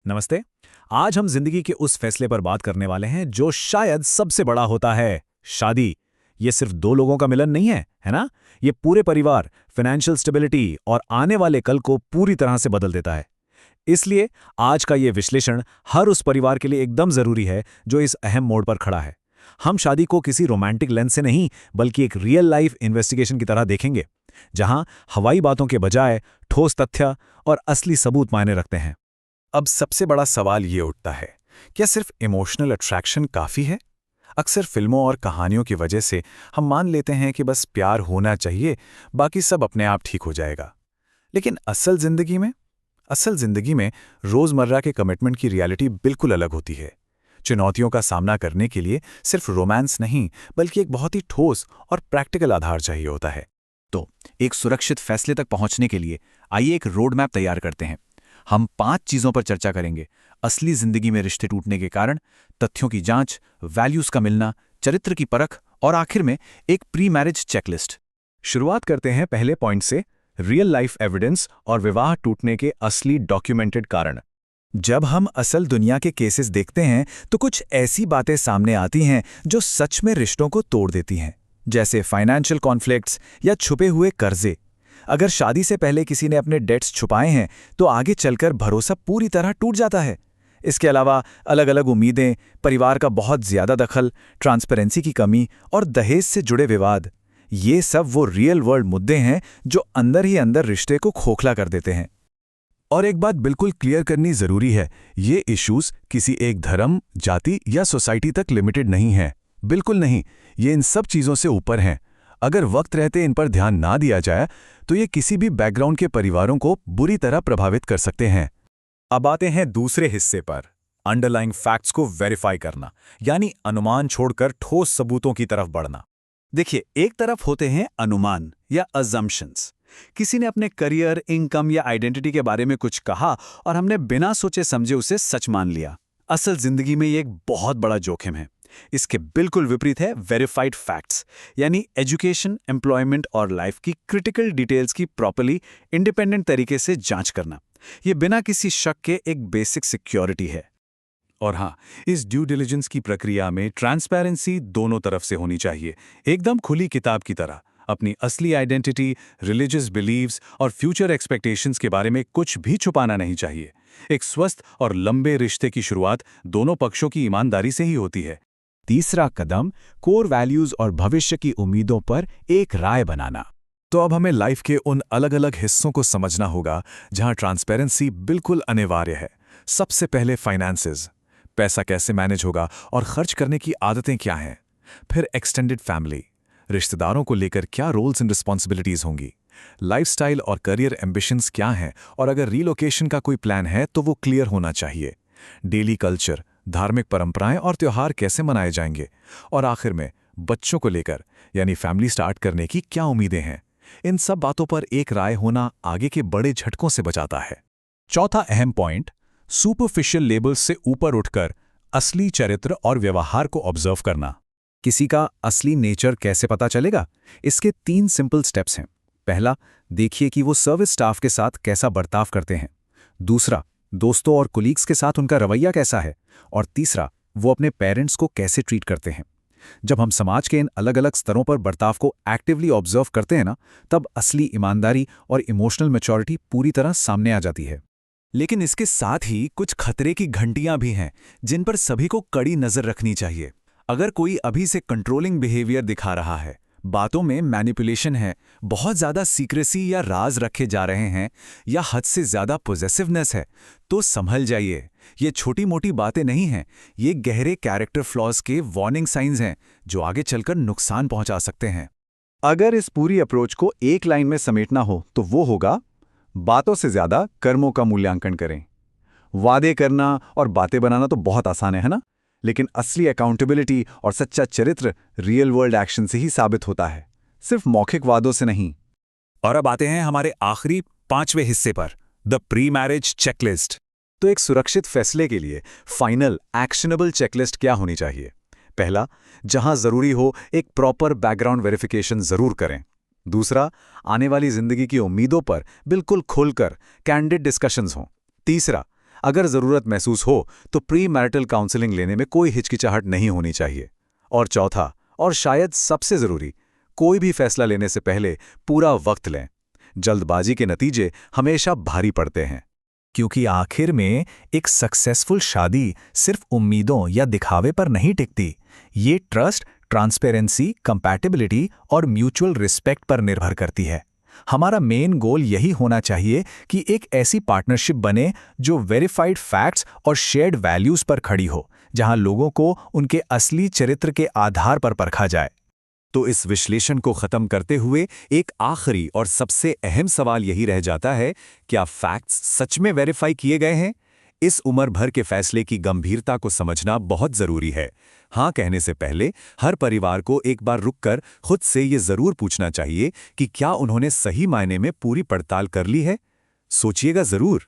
नमस्ते। आज हम जिंदगी के उस फैसले पर बात करने वाले हैं जो शायद सबसे बड़ा होता है, शादी। ये सिर्फ दो लोगों का मिलन नहीं है, है ना? ये पूरे परिवार, फाइनेंशियल स्टेबिलिटी और आने वाले कल को पूरी तरह से बदल देता है। इसलिए आज का ये विश्लेषण हर उस परिवार के लिए एकदम जरूरी है जो इस अहम मोड़ पर खड़ा है। हम शादी को किसी रोमांटिक लेंस से नहीं, बल्कि एक रियल लाइफ इन्वेस्टिगेशन की तरह देखेंगे, जहां हवाई बातों के बजाय ठोस तथ्य और असली सबूत मायने रखते हैं। अब सबसे बड़ा सवाल ये उठता है, क्या सिर्फ इमोशनल अट्रैक्शन काफ़ी है? अक्सर फिल्मों और कहानियों की वजह से हम मान लेते हैं कि बस प्यार होना चाहिए, बाकी सब अपने आप ठीक हो जाएगा। लेकिन असल ज़िंदगी में रोज़मर्रा के कमिटमेंट की रियलिटी बिल्कुल अलग होती है। चुनौतियों का सामना करने के लिए सिर्फ रोमांस नहीं, बल्कि एक बहुत ही ठोस और प्रैक्टिकल आधार चाहिए होता है। तो एक सुरक्षित फैसले तक पहुंचने के लिए आइए एक रोड मैप तैयार करते हैं। हम 5 चीजों पर चर्चा करेंगे: असली जिंदगी में रिश्ते टूटने के कारण, तथ्यों की जांच, वैल्यूज का मिलना, चरित्र की परख और आखिर में एक प्री मैरिज चेकलिस्ट। शुरुआत करते हैं पहले पॉइंट से, रियल लाइफ एविडेंस और विवाह टूटने के असली डॉक्यूमेंटेड कारण। जब हम असल दुनिया के केसेस देखते हैं तो कुछ ऐसी बातें सामने आती हैं जो सच में रिश्तों को तोड़ देती हैं, जैसे फाइनेंशियल कॉन्फ्लिक्ट्स या छुपे हुए कर्जे। अगर शादी से पहले किसी ने अपने डेट्स छुपाए हैं तो आगे चलकर भरोसा पूरी तरह टूट जाता है। इसके अलावा अलग अलग उम्मीदें, परिवार का बहुत ज्यादा दखल, ट्रांसपेरेंसी की कमी और दहेज से जुड़े विवाद, ये सब वो रियल वर्ल्ड मुद्दे हैं जो अंदर ही अंदर रिश्ते को खोखला कर देते हैं। और एक बात बिल्कुल क्लियर करनी जरूरी है, ये इश्यूज किसी एक धर्म, जाति या सोसाइटी तक लिमिटेड नहीं है। बिल्कुल नहीं, ये इन सब चीजों से ऊपर हैं। अगर वक्त रहते इन पर ध्यान ना दिया जाए तो ये किसी भी बैकग्राउंड के परिवारों को बुरी तरह प्रभावित कर सकते हैं। अब आते हैं दूसरे हिस्से पर, अंडरलाइंग फैक्ट्स को वेरीफाई करना, यानी अनुमान छोड़कर ठोस सबूतों की तरफ बढ़ना। देखिए, एक तरफ होते हैं अनुमान या अजम्पशंस। किसी ने अपने करियर, इनकम या आइडेंटिटी के बारे में कुछ कहा और हमने बिना सोचे समझे उसे सच मान लिया। असल जिंदगी में ये एक बहुत बड़ा जोखिम है। इसके बिल्कुल विपरीत है वेरीफाइड फैक्ट्स, यानी एजुकेशन, एम्प्लॉयमेंट और लाइफ की क्रिटिकल डिटेल्स की प्रॉपर्ली इंडिपेंडेंट तरीके से जांच करना। ये बिना किसी शक के एक बेसिक सिक्योरिटी है। और हाँ, इस ड्यू डिलिजेंस की प्रक्रिया में ट्रांसपेरेंसी दोनों तरफ से होनी चाहिए, एकदम खुली किताब की तरह। अपनी असली आइडेंटिटी, रिलीजियस बिलीव्स और फ्यूचर एक्सपेक्टेशंस के बारे में कुछ भी छुपाना नहीं चाहिए। एक स्वस्थ और लंबे रिश्ते की शुरुआत दोनों पक्षों की ईमानदारी से ही होती है। तीसरा कदम, कोर वैल्यूज और भविष्य की उम्मीदों पर एक राय बनाना। तो अब हमें लाइफ के उन अलग अलग हिस्सों को समझना होगा जहां ट्रांसपेरेंसी बिल्कुल अनिवार्य है। सबसे पहले फाइनेंसेस, पैसा कैसे मैनेज होगा और खर्च करने की आदतें क्या हैं। फिर एक्सटेंडेड फैमिली, रिश्तेदारों को लेकर क्या रोल्स एंड रिस्पॉन्सिबिलिटीज होंगी। लाइफस्टाइल और करियर एम्बिशंस क्या हैं, और अगर रीलोकेशन का कोई प्लान है तो वो क्लियर होना चाहिए। डेली कल्चर, धार्मिक परंपराएं और त्योहार कैसे मनाए जाएंगे। और आखिर में बच्चों को लेकर, यानी फैमिली स्टार्ट करने की क्या उम्मीदें हैं। इन सब बातों पर एक राय होना आगे के बड़े झटकों से बचाता है। चौथा अहम पॉइंट, सुपरफिशियल लेबल्स से ऊपर उठकर असली चरित्र और व्यवहार को ऑब्जर्व करना। किसी का असली नेचर कैसे पता चलेगा? इसके 3 सिंपल स्टेप्स हैं। पहला, देखिए कि वो सर्विस स्टाफ के साथ कैसा बर्ताव करते हैं। दूसरा, दोस्तों और कोलीग्स के साथ उनका रवैया कैसा है। और तीसरा, वो अपने पेरेंट्स को कैसे ट्रीट करते हैं। जब हम समाज के इन अलग अलग स्तरों पर बर्ताव को एक्टिवली ऑब्जर्व करते हैं ना, तब असली ईमानदारी और इमोशनल मैच्योरिटी पूरी तरह सामने आ जाती है। लेकिन इसके साथ ही कुछ खतरे की घंटियां भी हैं जिन पर सभी को कड़ी नजर रखनी चाहिए। अगर कोई अभी से कंट्रोलिंग बिहेवियर दिखा रहा है, बातों में मैनिपुलेशन है, बहुत ज्यादा सीक्रेसी या राज रखे जा रहे हैं, या हद से ज्यादा पॉजेसिवनेस है, तो संभल जाइए। ये छोटी मोटी बातें नहीं हैं, ये गहरे कैरेक्टर फ्लॉज के वार्निंग साइंस हैं जो आगे चलकर नुकसान पहुंचा सकते हैं। अगर इस पूरी अप्रोच को एक लाइन में समेटना हो तो वो होगा, बातों से ज्यादा कर्मों का मूल्यांकन करें। वादे करना और बातें बनाना तो बहुत आसान है ना? लेकिन असली अकाउंटेबिलिटी और सच्चा चरित्र रियल वर्ल्ड एक्शन से ही साबित होता है, सिर्फ मौखिक वादों से नहीं। और अब आते हैं हमारे आखिरी 5वें हिस्से पर, द प्री मैरिज चेकलिस्ट। तो एक सुरक्षित फैसले के लिए फाइनल एक्शनेबल चेकलिस्ट क्या होनी चाहिए? पहला, जहां जरूरी हो एक प्रॉपर बैकग्राउंड वेरिफिकेशन जरूर करें। दूसरा, आने वाली जिंदगी की उम्मीदों पर बिल्कुल खुलकर कैंडिड डिस्कशंस हों। तीसरा, अगर ज़रूरत महसूस हो तो प्री मैरिटल काउंसलिंग लेने में कोई हिचकिचाहट नहीं होनी चाहिए। और चौथा, और शायद सबसे ज़रूरी, कोई भी फैसला लेने से पहले पूरा वक्त लें। जल्दबाजी के नतीजे हमेशा भारी पड़ते हैं। क्योंकि आखिर में एक सक्सेसफुल शादी सिर्फ उम्मीदों या दिखावे पर नहीं टिकती। ये ट्रस्ट, ट्रांसपेरेंसी, कंपैटिबिलिटी और म्यूचुअल रिस्पेक्ट पर निर्भर करती है। हमारा मेन गोल यही होना चाहिए कि एक ऐसी पार्टनरशिप बने जो वेरीफाइड फैक्ट्स और शेयर्ड वैल्यूज पर खड़ी हो, जहां लोगों को उनके असली चरित्र के आधार पर परखा जाए। तो इस विश्लेषण को खत्म करते हुए एक आखिरी और सबसे अहम सवाल यही रह जाता है, क्या फैक्ट्स सच में वेरीफाई किए गए हैं? इस उम्र भर के फैसले की गंभीरता को समझना बहुत जरूरी है। हाँ कहने से पहले हर परिवार को एक बार रुककर खुद से ये जरूर पूछना चाहिए कि क्या उन्होंने सही मायने में पूरी पड़ताल कर ली है। सोचिएगा जरूर।